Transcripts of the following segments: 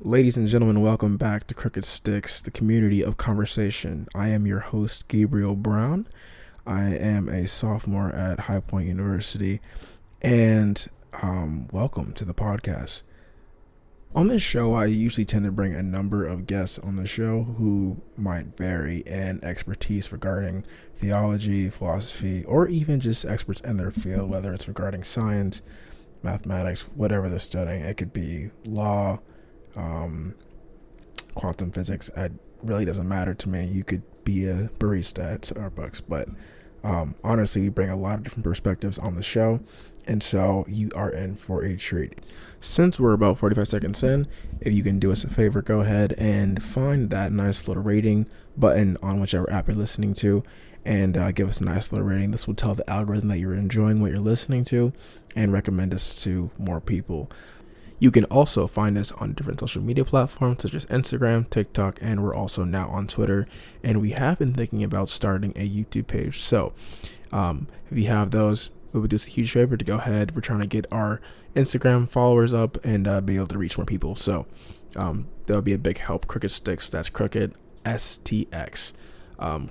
Ladies and gentlemen, welcome back to Crooked Sticks, the community of conversation. I am your host, Gabriel Brown. I am a sophomore at High Point University, and welcome to the podcast. On this show, I usually tend to bring a number of guests on the show who might vary in expertise regarding theology, philosophy, or even just experts in their field, whether it's regarding science, mathematics, whatever they're studying. It could be law, quantum physics. It really doesn't matter to me. You could be a barista at Starbucks, but honestly, we bring a lot of different perspectives on the show, and so you are in for a treat. Since we're about 45 seconds in, if you can do us a favor, go ahead and find that nice little rating button on whichever app you're listening to, and give us a nice little rating. This will tell the algorithm that you're enjoying what you're listening to and recommend us to more people. You can also find us on different social media platforms such as Instagram, TikTok, and we're also now on Twitter. And we have been thinking about starting a YouTube page. So if you have those, it would do us a huge favor to go ahead. We're trying to get our Instagram followers up and be able to reach more people. So that'll be a big help. Crooked Sticks, that's Crooked STX.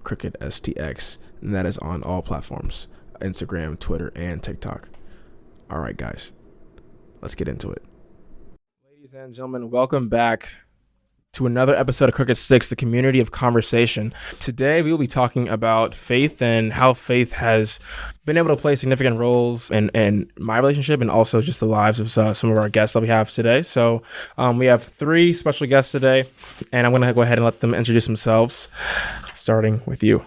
Crooked STX. And that is on all platforms, Instagram, Twitter, and TikTok. All right, guys, let's get into it. Ladies and gentlemen, welcome back to another episode of Crooked Sticks, the community of conversation. Today, we will be talking about faith and how faith has been able to play significant roles in my relationship and also just the lives of some of our guests that we have today. So we have three special guests today, and I'm going to go ahead and let them introduce themselves, starting with you.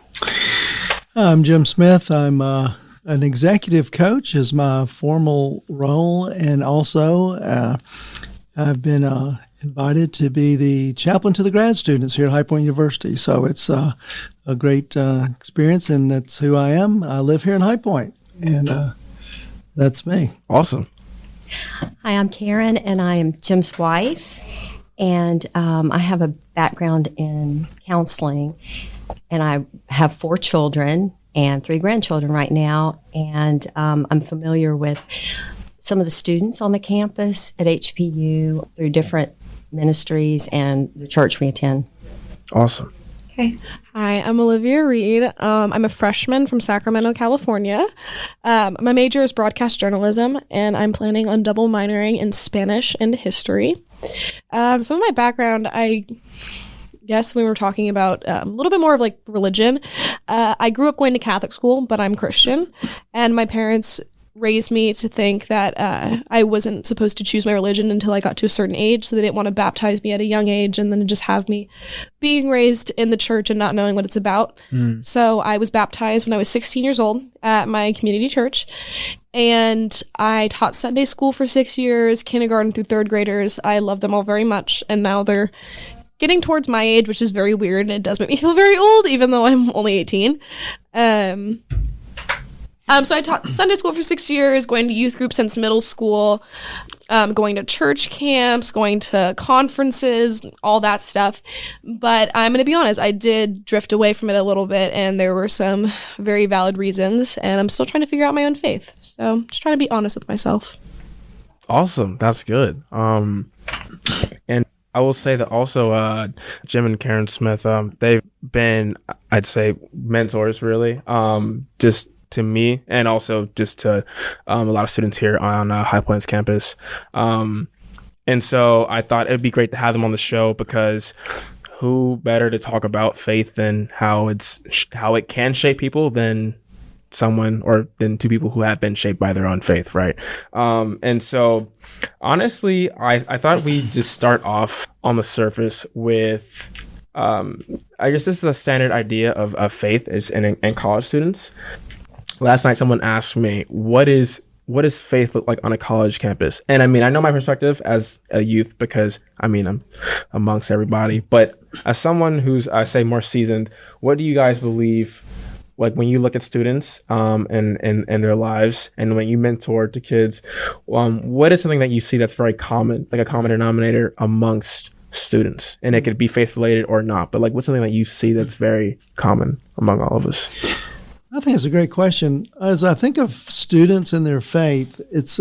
I'm Jim Smith. I'm an executive coach is my formal role, and also I've been invited to be the chaplain to the grad students here at High Point University. So it's a great experience, and that's who I am. I live here in High Point, and that's me. Awesome. Hi, I'm Karyn, and I am Jim's wife, and I have a background in counseling, and I have 4 children and 3 grandchildren right now, and I'm familiar with some of the students on the campus at HPU through different ministries and the church we attend. Awesome. Okay. Hi, I'm Olivia Reed. I'm a freshman from Sacramento, California. My major is broadcast journalism, and I'm planning on double minoring in Spanish and history. Some of my background, I guess we were talking about a little bit more of like religion. I grew up going to Catholic school, but I'm Christian, and my parents raised me to think that I wasn't supposed to choose my religion until I got to a certain age, so they didn't want to baptize me at a young age and then just have me being raised in the church and not knowing what it's about. So I was baptized when I was 16 years old at my community church, and I taught Sunday school for 6 years, kindergarten through 3rd graders. I love them all very much, and now they're getting towards my age, which is very weird, and it does make me feel very old, even though I'm only 18. So I taught Sunday school for 6 years, going to youth group since middle school, going to church camps, going to conferences, all that stuff. But I'm going to be honest, I did drift away from it a little bit, and there were some very valid reasons, and I'm still trying to figure out my own faith. So just trying to be honest with myself. Awesome. That's good. And I will say that also Jim and Karyn Smith, they've been, I'd say, mentors really, just to me and also just to a lot of students here on High Point's campus. And so I thought it'd be great to have them on the show, because who better to talk about faith than how it can shape people than someone or than 2 people who have been shaped by their own faith, right? And so honestly, I thought we'd just start off on the surface with I guess this is a standard idea of faith is in college students. Last night someone asked me, what does faith look like on a college campus? And I mean, I know my perspective as a youth because I mean I'm amongst everybody, but as someone who's, I say, more seasoned, what do you guys believe, like when you look at students and their lives, and when you mentor to kids, what is something that you see that's very common, like a common denominator amongst students? And it could be faith related or not, but like what's something that you see that's very common among all of us? I think it's a great question. As I think of students and their faith, it's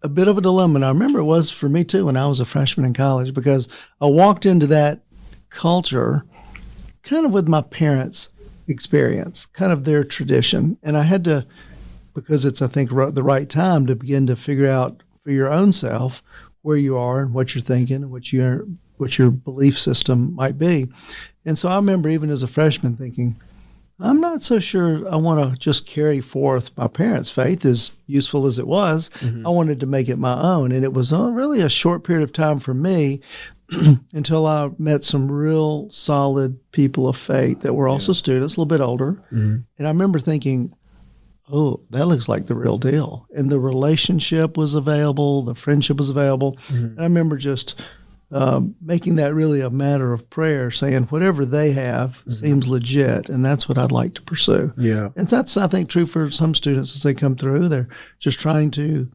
a bit of a dilemma. And I remember it was for me too when I was a freshman in college, because I walked into that culture kind of with my parents' experience, kind of their tradition. And I had to, because it's, I think, the right time to begin to figure out for your own self where you are and what you're thinking and what your belief system might be. And so I remember even as a freshman thinking, I'm not so sure I want to just carry forth my parents' faith, as useful as it was. I wanted to make it my own. And it was really a short period of time for me until I met some real solid people of faith that were also students, a little bit older. And I remember thinking, oh, that looks like the real deal. And the relationship was available, the friendship was available. And I remember just making that really a matter of prayer, saying whatever they have seems legit, and that's what I'd like to pursue. Yeah. And that's, I think, true for some students as they come through. They're just trying to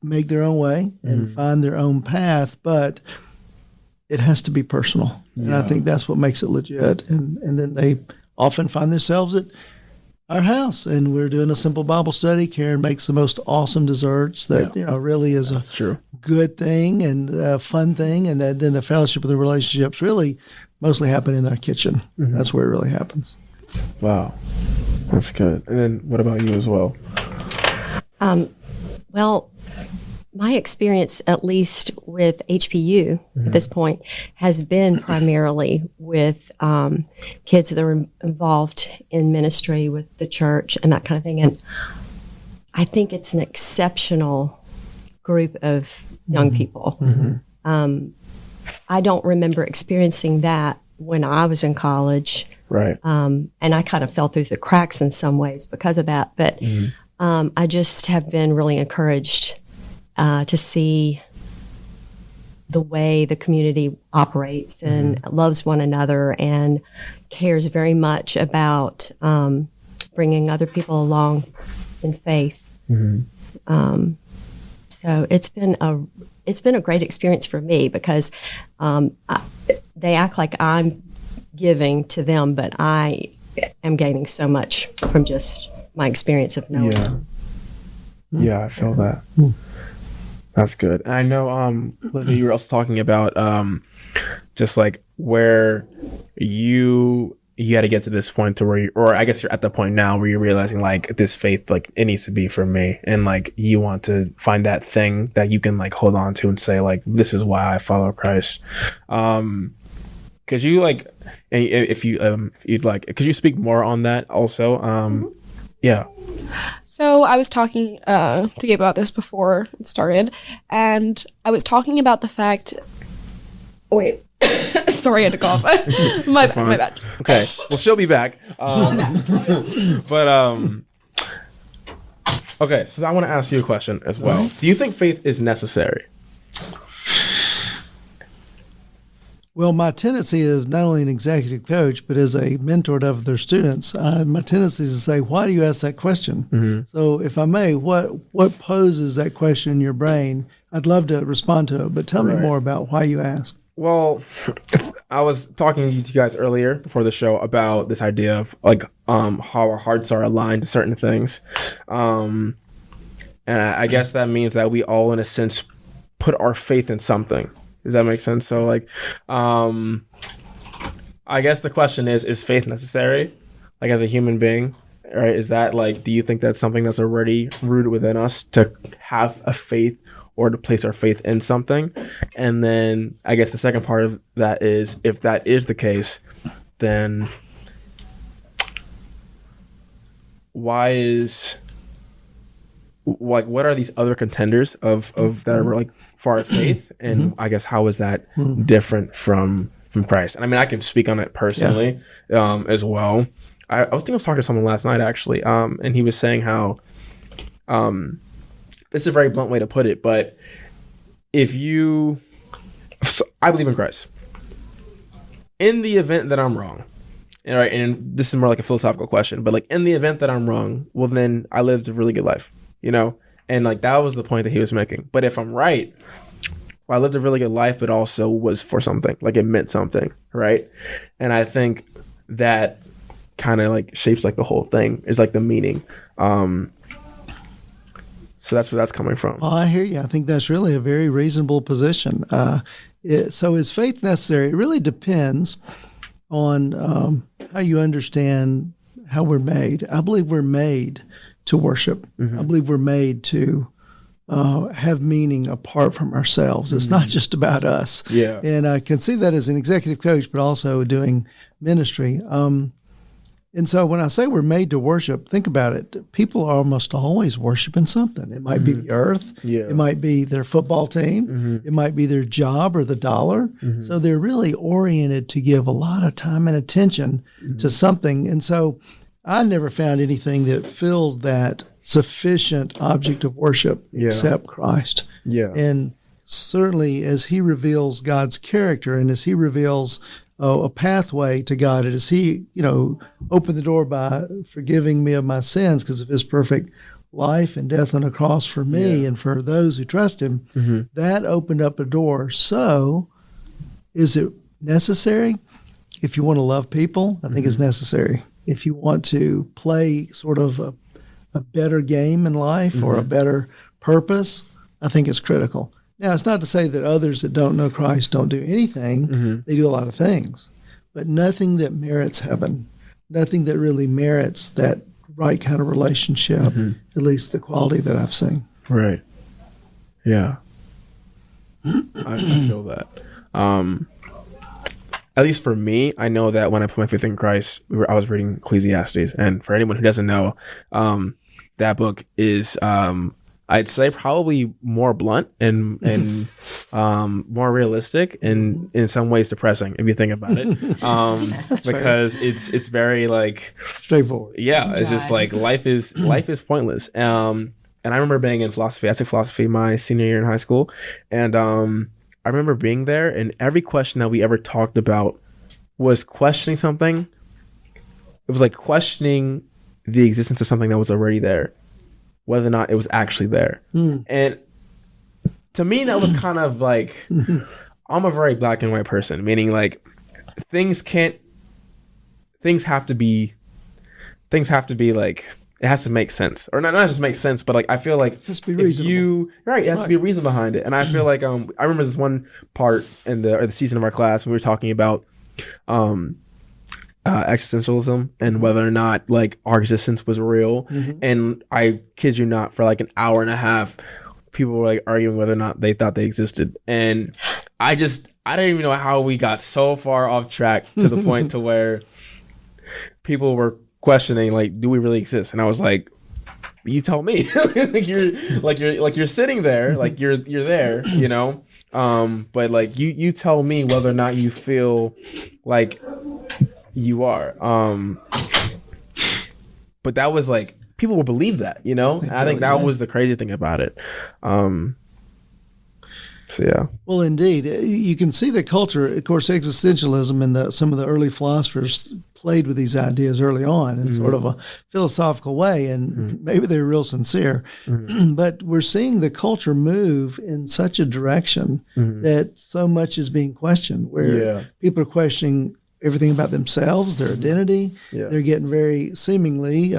make their own way and find their own path, but it has to be personal. And I think that's what makes it legit. And then they often find themselves at our house, and we're doing a simple Bible study. Karyn makes the most awesome desserts that really is a good thing and a fun thing, and then the fellowship of the relationships really mostly happen in our kitchen. That's where it really happens. Wow, that's good. And then what about you as well? Well, my experience, at least with HPU at this point, has been primarily with kids that are involved in ministry with the church and that kind of thing. And I think it's an exceptional group of young people. I don't remember experiencing that when I was in college. Right. And I kind of fell through the cracks in some ways because of that. But I just have been really encouraged to see the way the community operates and loves one another and cares very much about bringing other people along in faith. So it's been a great experience for me because they act like I'm giving to them, but I am gaining so much from just my experience of knowing them. Yeah, I feel that. That's good. And I know, Olivia, you were also talking about just like where you had to get to this point to where or I guess you're at the point now where you're realizing like this faith, like it needs to be for me. And like you want to find that thing that you can like hold on to and say like, this is why I follow Christ. Could you like, if you'd like, could you speak more on that also? Yeah. So I was talking to Gabe about this before it started, and I was talking about the fact. Wait, sorry, I had to cough. My bad. Okay, well, she'll be back. Okay, so I want to ask you a question as well. Do you think faith is necessary? Well, my tendency is not only an executive coach, but as a mentor to other students, my tendency is to say, why do you ask that question? So if I may, what poses that question in your brain? I'd love to respond to it, but tell me more about why you ask. Well, I was talking to you guys earlier before the show about this idea of like how our hearts are aligned to certain things. And I guess that means that we all, in a sense, put our faith in something. Does that make sense? So like, I guess the question is faith necessary? Like as a human being, right? Is that like, do you think that's something that's already rooted within us to have a faith or to place our faith in something? And then I guess the second part of that is, if that is the case, then what are these other contenders of that are like for our faith? And I guess how is that different from Christ? And I mean, I can speak on it personally as well. I was talking to someone last night actually, and he was saying how this is a very blunt way to put it, but I believe in Christ. In the event that I'm wrong, and this is more like a philosophical question, but like in the event that I'm wrong, well then I lived a really good life. And like that was the point that he was making. But if I'm right, well, I lived a really good life, but also was for something, like it meant something, right? And I think that kind of like shapes like the whole thing is like the meaning. So that's where that's coming from. Well, I hear you. I think that's really a very reasonable position. So is faith necessary? It really depends on how you understand how we're made. I believe we're made to worship. I believe we're made to have meaning apart from ourselves. It's not just about us. Yeah. And I can see that as an executive coach, but also doing ministry. And so when I say we're made to worship, think about it. People are almost always worshiping something. It might be the earth. Yeah. It might be their football team. It might be their job or the dollar. So they're really oriented to give a lot of time and attention to something. And so I never found anything that filled that sufficient object of worship except Christ. Yeah. And certainly as he reveals God's character and as he reveals a pathway to God, and as he, opened the door by forgiving me of my sins because of his perfect life and death on a cross for me and for those who trust him, that opened up a door. So is it necessary? If you want to love people, I think it's necessary. If you want to play sort of a better game in life or a better purpose, I think it's critical. Now, it's not to say that others that don't know Christ don't do anything. They do a lot of things, but nothing that merits heaven, nothing that really merits that right kind of relationship, at least the quality that I've seen. Right. Yeah. I feel that. At least for me, I know that when I put my faith in Christ, I was reading Ecclesiastes. And for anyone who doesn't know, that book is, I'd say, probably more blunt and more realistic and in some ways depressing if you think about it. Because it's very like straightforward. Yeah, it's just like life is pointless. And I remember being in philosophy. I took philosophy my senior year in high school, and I remember being there, and every question that we ever talked about was questioning something. It was like questioning the existence of something that was already there, whether or not it was actually there. And to me, that was kind of like, I'm a very black and white person, meaning like things have to be like, it has to make sense, or not just make sense, but like I feel like it has to be reasonable. It has to be a reason behind it. And I feel like I remember this one part in the season of our class when we were talking about existentialism and whether or not like our existence was real. And I kid you not, for like an hour and a half, people were like arguing whether or not they thought they existed. And I didn't even know how we got so far off track to the point to where people were questioning like, do we really exist? And I was like, you tell me. you're sitting there, like you're there, but like you tell me whether or not you feel like you are. But that was like, people will believe that, I think that was the crazy thing about it. So yeah. Well, indeed, you can see the culture. Of course, existentialism and some of the early philosophers played with these ideas early on in sort of a philosophical way, and maybe they were real sincere. But we're seeing the culture move in such a direction that so much is being questioned, where people are questioning everything about themselves, their identity. They're getting very seemingly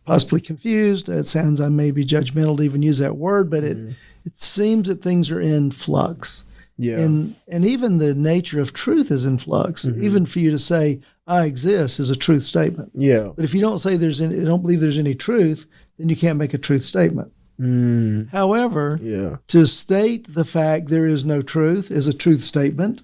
possibly confused. It sounds, I may be judgmental to even use that word, but it seems that things are in flux. And even the nature of truth is in flux. Even for you to say, I exist, is a truth statement. But if you don't say don't believe there's any truth, then you can't make a truth statement. However, to state the fact there is no truth is a truth statement.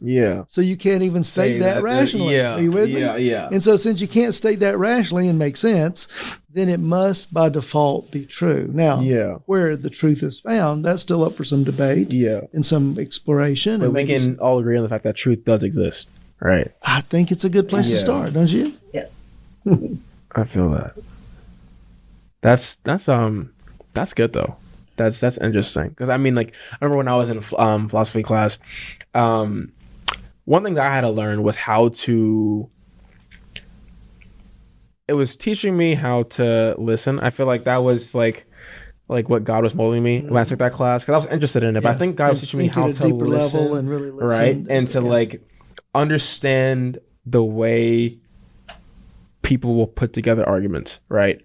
So you can't even state that rationally. Are you with me? And so since you can't state that rationally and make sense, then it must by default be true. Now, where the truth is found, that's still up for some debate and some exploration. But we can all agree on the fact that truth does exist, right? I think it's a good place to start, don't you? Yes. I feel that. That's good though. That's interesting, because I mean, like, I remember when I was in philosophy class, one thing that I had to learn was how to. It was teaching me how to listen. I feel like that was like what God was molding me when I took that class, because I was interested in it. But I think God was teaching me how to listen, level and really listen, right, and to like understand the way people will put together arguments, right.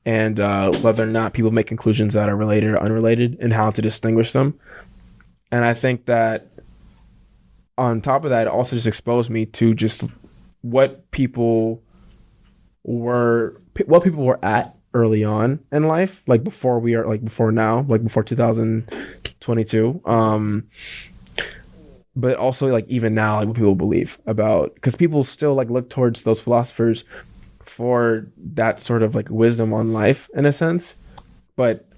and whether or not people make conclusions that are related or unrelated and how to distinguish them. And I think that on top of that, it also just exposed me to just what people were at early on in life, like before now, like before 2022. But also like even now, like what people believe about, because people still like look towards those philosophers for that sort of like wisdom on life in a sense. But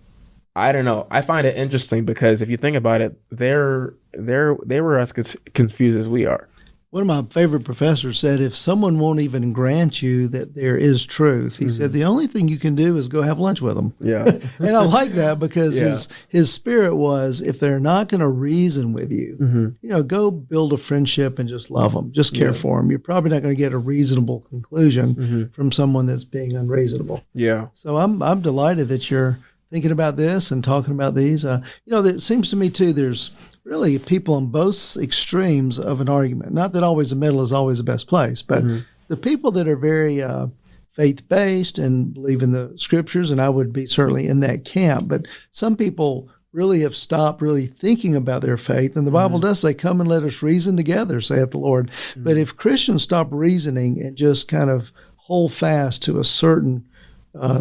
I don't know. I find it interesting because if you think about it, they were as confused as we are. One of my favorite professors said, if someone won't even grant you that there is truth, he said, the only thing you can do is go have lunch with them. Yeah. And I like that because his spirit was, if they're not going to reason with you, go build a friendship and just love them, just care for them. You're probably not going to get a reasonable conclusion from someone that's being unreasonable. Yeah. So I'm delighted that you're thinking about this and talking about these. It seems to me too, there's really people on both extremes of an argument. Not that always the middle is always the best place, but the people that are very faith-based and believe in the scriptures, and I would be certainly in that camp, but some people really have stopped really thinking about their faith. And the Bible does say, come and let us reason together, saith the Lord. But if Christians stop reasoning and just kind of hold fast to a certain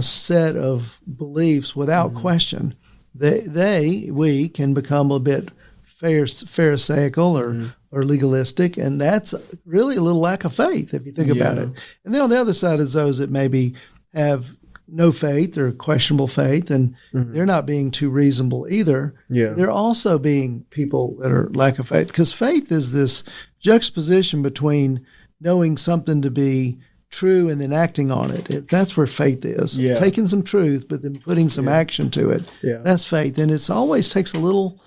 set of beliefs without question, we can become a bit pharisaical or legalistic, and that's really a little lack of faith if you think about it. And then on the other side is those that maybe have no faith or questionable faith, and they're not being too reasonable either. Yeah. They're also being people that are lack of faith, because faith is this juxtaposition between knowing something to be true and then acting on it. That's where faith is. Yeah. Taking some truth, but then putting some action to it. Yeah. That's faith. And it always takes a little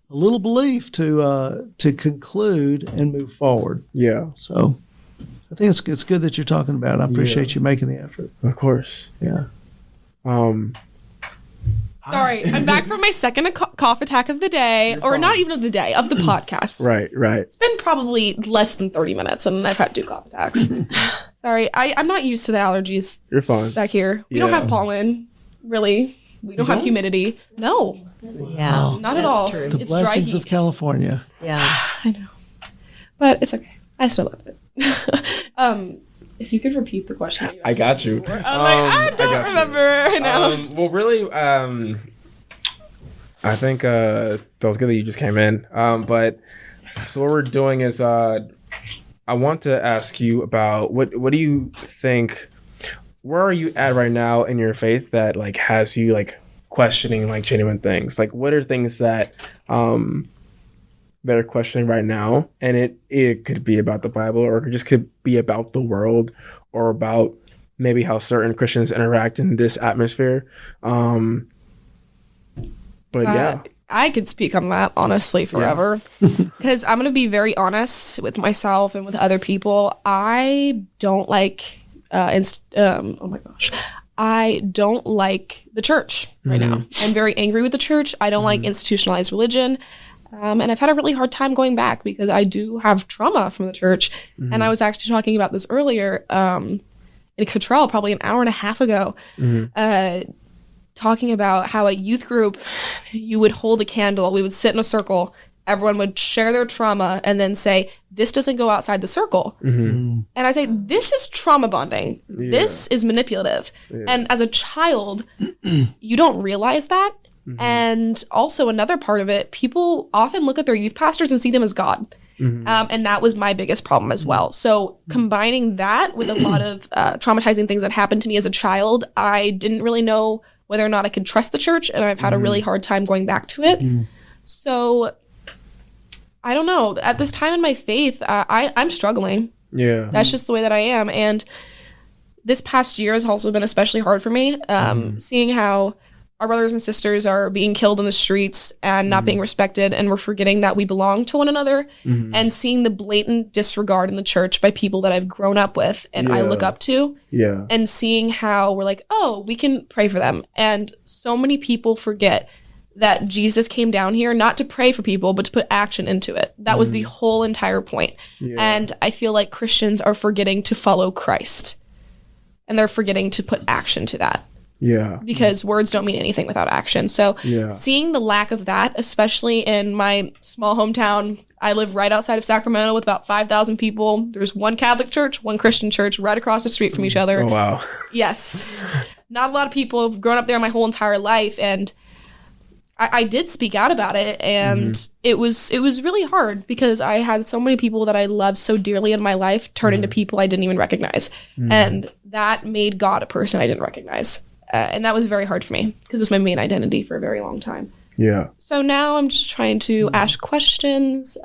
belief to conclude and move forward. Yeah. So I think it's good that you're talking about it. I appreciate you making the effort. Of course. Yeah. Sorry, I'm back from my second cough attack of the day, or not even of the day, of the podcast. Right. It's been probably less than 30 minutes, and I've had 2 cough attacks. Sorry, I'm not used to the allergies. You're fine. Back here. We don't have pollen, really. We don't have humidity. No. Yeah. Not at all. True. The It's dry blessings heat. of California. Yeah. I know. But it's okay. I still love it. If you could repeat the question. I got you. I'm I don't remember right now. Well, really, I think that was good that you just came in. But so what we're doing is I want to ask you about what do you think, where are you at right now in your faith that like has you like questioning like genuine things? Like what are things that are questioning right now? And it could be about the Bible, or it just could be about the world, or about maybe how certain Christians interact in this atmosphere. But yeah. I could speak on that honestly forever, because I'm going to be very honest with myself and with other people. I don't like, oh my gosh, I don't like the church right now. I'm very angry with the church. I don't like institutionalized religion. And I've had a really hard time going back because I do have trauma from the church. And I was actually talking about this earlier in Cottrell, probably an hour and a half ago, talking about how at youth group, you would hold a candle, we would sit in a circle, everyone would share their trauma and then say, this doesn't go outside the circle. And I say, this is trauma bonding. This is manipulative. And as a child, you don't realize that. And also another part of it, people often look at their youth pastors and see them as God. And that was my biggest problem as well. So combining that with a lot of traumatizing things that happened to me as a child, I didn't really know whether or not I could trust the church, and I've had a really hard time going back to it. So I don't know. At this time in my faith, I'm struggling. Yeah. That's just the way that I am. And this past year has also been especially hard for me, seeing how our brothers and sisters are being killed in the streets and not being respected, and we're forgetting that we belong to one another, and seeing the blatant disregard in the church by people that I've grown up with and I look up to, and seeing how we're like, oh, we can pray for them. And so many people forget that Jesus came down here not to pray for people, but to put action into it. That was the whole entire point. And I feel like Christians are forgetting to follow Christ, and they're forgetting to put action to that. Yeah. because words don't mean anything without action. So Yeah. seeing the lack of that, especially in my small hometown, I live right outside of Sacramento with about 5,000 people. There's one Catholic church, one Christian church right across the street from each other. Oh, wow. Yes. Not a lot of people. I've grown up there my whole entire life, and I did speak out about it, and it was really hard because I had so many people that I loved so dearly in my life turn into people I didn't even recognize. And that made God a person I didn't recognize. And that was very hard for me because it was my main identity for a very long time. Yeah. So now I'm just trying to ask questions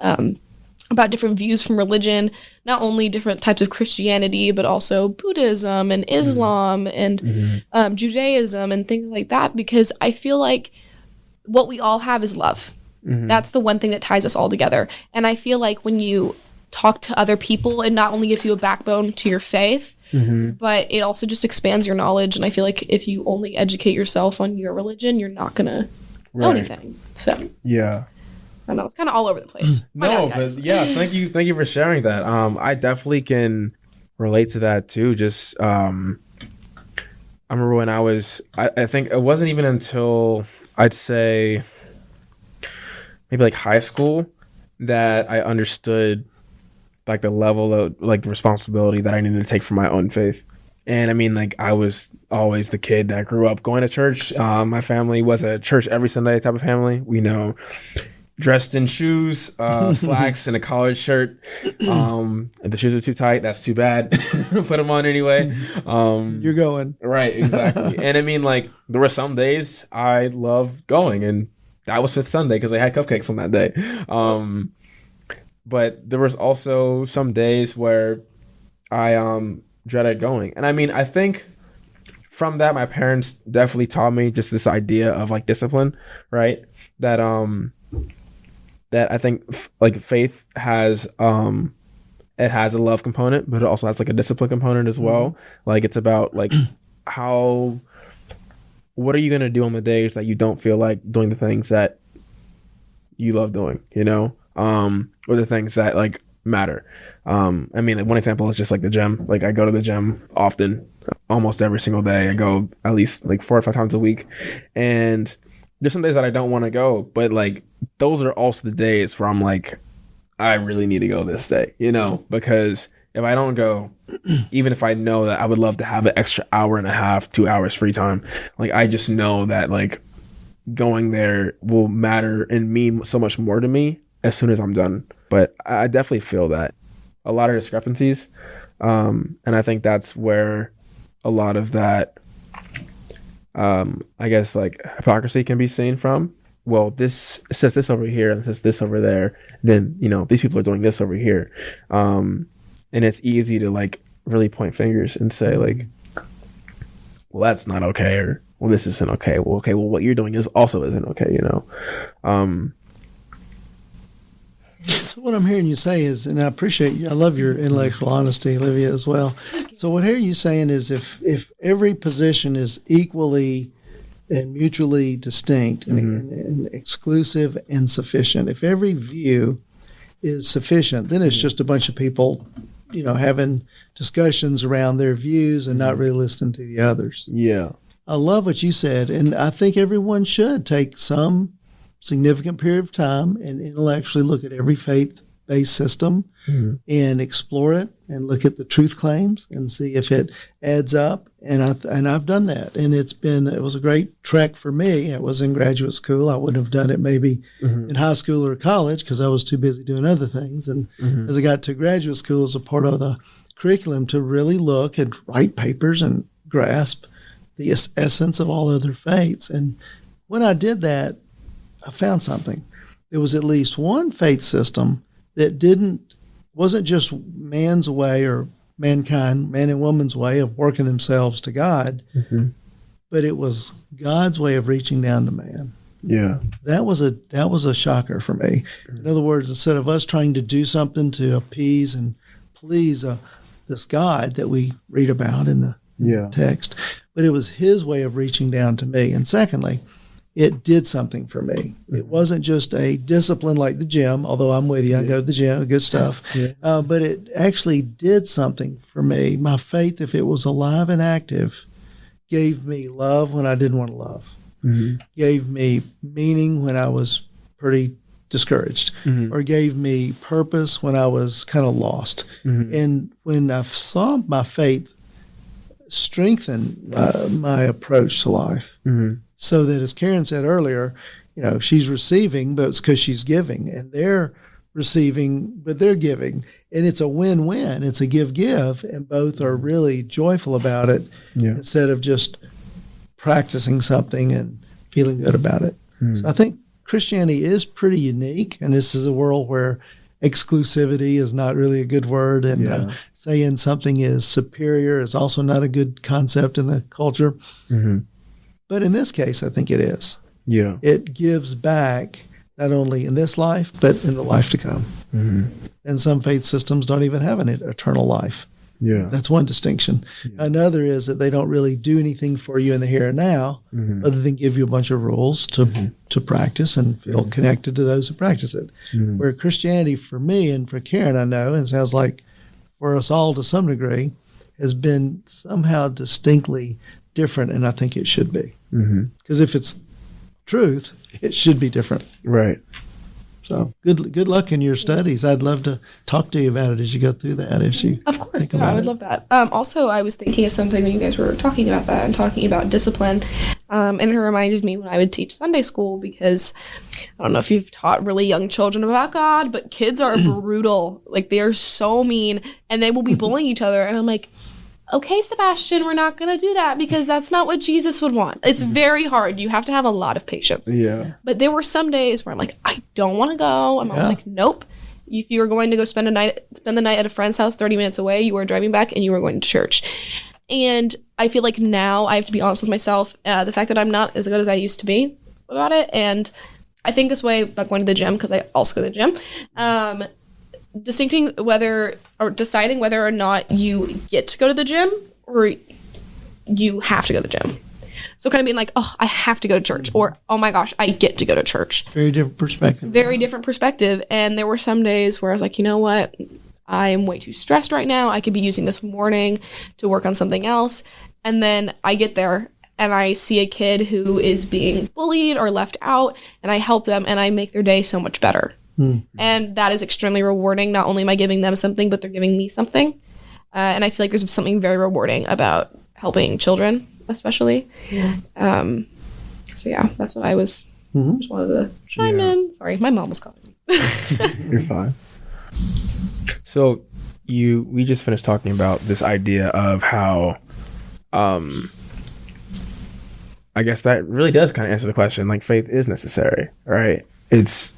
about different views from religion, not only different types of Christianity, but also Buddhism and Islam and Judaism and things like that, because I feel like what we all have is love. That's the one thing that ties us all together. And I feel like when you talk to other people, it not only gives you a backbone to your faith, but it also just expands your knowledge. And I feel like if you only educate yourself on your religion, you're not going to know anything. So Yeah. I don't know, it's kind of all over the place. No, but yeah, thank you for sharing that. I definitely can relate to that too. Just I remember when I think it wasn't even until I'd say maybe like high school that I understood like the level of like the responsibility that I needed to take for my own faith. And I mean, like, I was always the kid that grew up going to church. My family was a church every Sunday type of family. We know, dressed in shoes, slacks, and a collared shirt. If the shoes are too tight, that's too bad. Put them on anyway. You're going. Right, exactly. And I mean, like, there were some days I loved going, and that was Fifth Sunday because they had cupcakes on that day. But there was also some days where I dreaded going. And I mean, I think from that, my parents definitely taught me just this idea of like discipline, right? That that I think like faith has it has a love component, but it also has like a discipline component as well. Like it's about like what are you gonna do on the days that you don't feel like doing the things that you love doing, you know? Or the things that like matter. I mean, like, one example is just like the gym. Like I go to the gym often, almost every single day. I go at least like 4 or 5 times a week, and there's some days that I don't want to go, but like those are also the days where I'm like, I really need to go this day, you know, because if I don't go, even if I know that I would love to have an extra hour and a half, 2 hours free time, like I just know that like going there will matter and mean so much more to me as soon as I'm done. But I definitely feel that a lot of discrepancies, and I think that's where a lot of that I guess like hypocrisy can be seen from. Well, this says this over here and it says this over there, then you know these people are doing this over here, and it's easy to like really point fingers and say like, well, that's not okay, or well, this isn't okay. Well, okay, well, what you're doing is also isn't okay, you know. So what I'm hearing you say is, and I appreciate you, I love your intellectual honesty, Olivia, as well. So what I hear you saying is if every position is equally and mutually distinct and exclusive and sufficient, if every view is sufficient, then it's just a bunch of people, you know, having discussions around their views and not really listening to the others. Yeah. I love what you said, and I think everyone should take some significant period of time and intellectually look at every faith-based system and explore it and look at the truth claims and see if it adds up. And I've done that, and it was a great trek for me. I was in graduate school. I wouldn't have done it maybe in high school or college because I was too busy doing other things. And as I got to graduate school, as a part of the curriculum to really look and write papers and grasp the essence of all other faiths. And when I did that, I found something. There was at least one faith system that wasn't just man's way or mankind, man and woman's way of working themselves to God, but it was God's way of reaching down to man. Yeah. That was a shocker for me. In other words, instead of us trying to do something to appease and please this God that we read about in the text, but it was his way of reaching down to me. And secondly, it did something for me. It wasn't just a discipline like the gym, although I'm with you. I go to the gym, good stuff. But it actually did something for me. My faith, if it was alive and active, gave me love when I didn't want to love, gave me meaning when I was pretty discouraged, or gave me purpose when I was kind of lost. And when I saw my faith strengthen my approach to life, so that, as Karyn said earlier, she's receiving, but it's because she's giving, and they're receiving, but they're giving. And it's a win-win. It's a give-give, and both are really joyful about it instead of just practicing something and feeling good about it. So I think Christianity is pretty unique, and this is a world where exclusivity is not really a good word, and saying something is superior is also not a good concept in the culture. But in this case, I think it is. Yeah. It gives back not only in this life, but in the life to come. And some faith systems don't even have an eternal life. Yeah. That's one distinction. Another is that they don't really do anything for you in the here and now, other than give you a bunch of rules to practice and feel connected to those who practice it. Where Christianity, for me and for Karyn, I know, and sounds like for us all to some degree, has been somehow distinctly different, and I think it should be. Because if it's truth, it should be different. Right. So good luck in your studies. I'd love to talk to you about it as you go through that. Of course, I would love that. Also, I was thinking of something when you guys were talking about that and talking about discipline, and it reminded me when I would teach Sunday school, because I don't know if you've taught really young children about God, but kids are brutal. Like, they are so mean, and they will be bullying each other, and I'm like, okay, Sebastian, we're not going to do that, because that's not what Jesus would want. It's very hard. You have to have a lot of patience. Yeah. But there were some days where I'm like, I don't want to go. And I was like, nope. If you were going to go spend the night at a friend's house 30 minutes away, you were driving back and you were going to church. And I feel like now I have to be honest with myself. The fact that I'm not as good as I used to be about it. And I think this way about going to the gym, because I also go to the gym. Deciding whether or not you get to go to the gym or you have to go to the gym. So kind of being like, oh, I have to go to church, or oh my gosh, I get to go to church. Very different perspective. Very different perspective. And there were some days where I was like, you know what? I am way too stressed right now. I could be using this morning to work on something else. And then I get there and I see a kid who is being bullied or left out, and I help them and I make their day so much better. And that is extremely rewarding. Not only am I giving them something, but they're giving me something. And I feel like there's something very rewarding about helping children, especially. So yeah, that's what I was. Just wanted to chime in. Sorry, my mom was calling me. You're fine. So we just finished talking about this idea of how, I guess that really does kind of answer the question. Like, faith is necessary, right? It's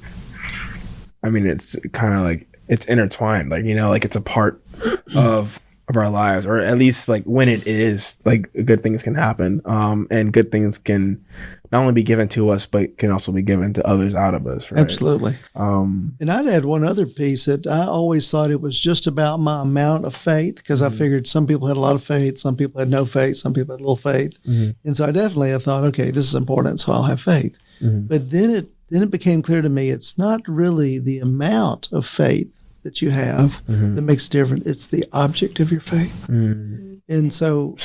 kind of like, it's intertwined, like, like it's a part of our lives, or at least like when it is, like, good things can happen, and good things can not only be given to us, but can also be given to others out of us, right? Absolutely. And I'd add one other piece, that I always thought it was just about my amount of faith, because I figured some people had a lot of faith, some people had no faith, some people had little faith. And so I thought, okay, this is important, so I'll have faith. But then it became clear to me, it's not really the amount of faith that you have that makes a difference. It's the object of your faith. And so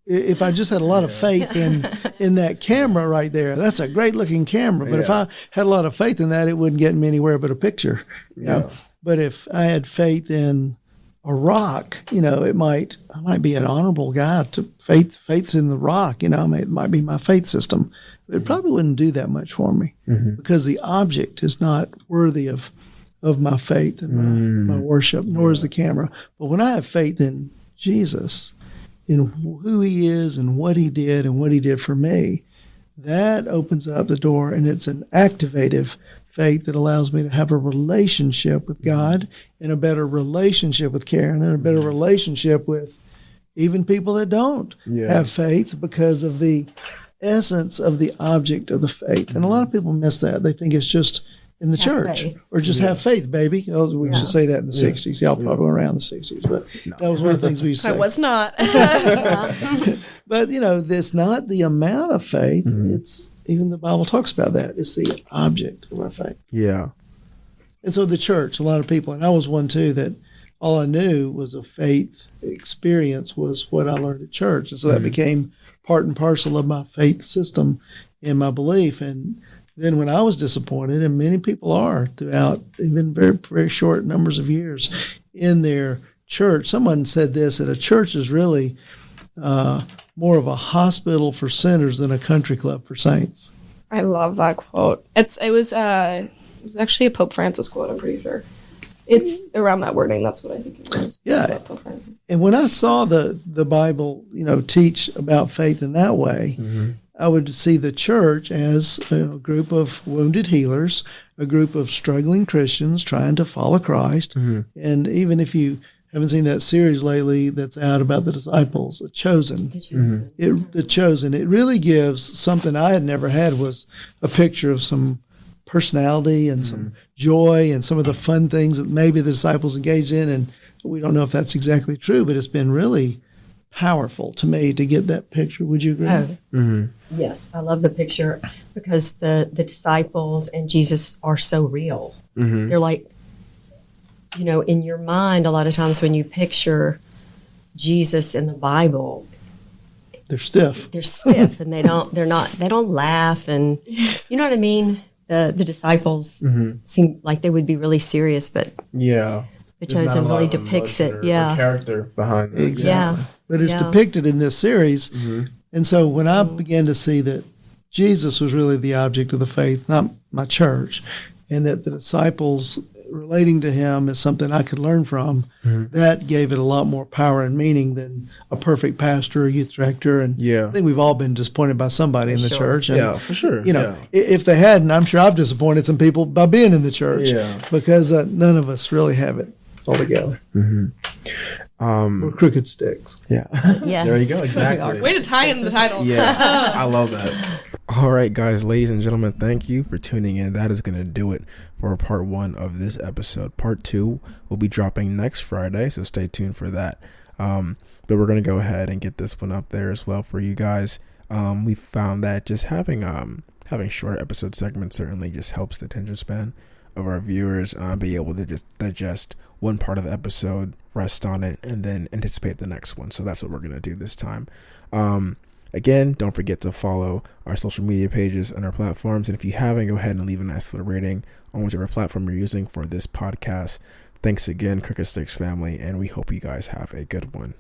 if I just had a lot of faith in that camera right there, that's a great looking camera. But if I had a lot of faith in that, it wouldn't get me anywhere but a picture. You know? But if I had faith in a rock, I might be an honorable guy. Faith's in the rock, it might be my faith system. It probably wouldn't do that much for me, because the object is not worthy of my faith and my worship, nor is the camera. But when I have faith in Jesus, in who he is and what he did for me, that opens up the door, and it's an activative faith that allows me to have a relationship with God, and a better relationship with Karyn, and a better relationship with even people that don't have faith, because of the essence of the object of the faith. And a lot of people miss that. They think it's just in the church, or just have faith, baby. We used to say that in the 60s. Y'all probably were around the 60s, but that was one of the things we used to say. I was not. But, it's not the amount of faith. It's, even the Bible talks about that. It's the object of our faith. Yeah. And so the church, a lot of people, and I was one too, that all I knew was a faith experience was what I learned at church. And so that became part and parcel of my faith system and my belief. And then when I was disappointed, and many people are throughout even very, very short numbers of years in their church, someone said this, that a church is really more of a hospital for sinners than a country club for saints. I love that quote. It was actually a Pope Francis quote, I'm pretty sure. It's around that wording. That's what I think it was. Yeah. And when I saw the Bible, teach about faith in that way, I would see the church as a group of wounded healers, a group of struggling Christians trying to follow Christ. And even if you haven't seen that series lately that's out about the disciples, The Chosen. The Chosen. It really gives something I had never had, was a picture of some personality and some joy and some of the fun things that maybe the disciples engaged in. And we don't know if that's exactly true, but it's been really powerful to me to get that picture. Would you agree? Oh, yes. I love the picture because the disciples and Jesus are so real. They're like, in your mind, a lot of times when you picture Jesus in the Bible, they're stiff. They're stiff, and they don't laugh, and you know what I mean. The disciples seem like they would be really serious, but The Chosen really depicts it. The character behind it. Exactly. Yeah. But it's depicted in this series, and so when I began to see that Jesus was really the object of the faith, not my church, and that the disciples relating to him is something I could learn from, that gave it a lot more power and meaning than a perfect pastor or youth director. And I think we've all been disappointed by somebody in the church. And, for sure. If they hadn't, I'm sure I've disappointed some people by being in the church because none of us really have it all together. We're crooked sticks. Yes. There you go. Exactly. Way to tie in the title. Yeah. I love that. All right, guys, ladies and gentlemen, thank you for tuning in. That is going to do it for part 1 of this episode. Part 2 will be dropping next Friday, so stay tuned for that. But we're going to go ahead and get this one up there as well for you guys. We found that just having shorter episode segments certainly just helps the attention span of our viewers be able to just digest one part of the episode, rest on it, and then anticipate the next one. So that's what we're going to do this time. Again, don't forget to follow our social media pages and our platforms. And if you haven't, go ahead and leave a nice little rating on whichever platform you're using for this podcast. Thanks again, Crooked Sticks family, and we hope you guys have a good one.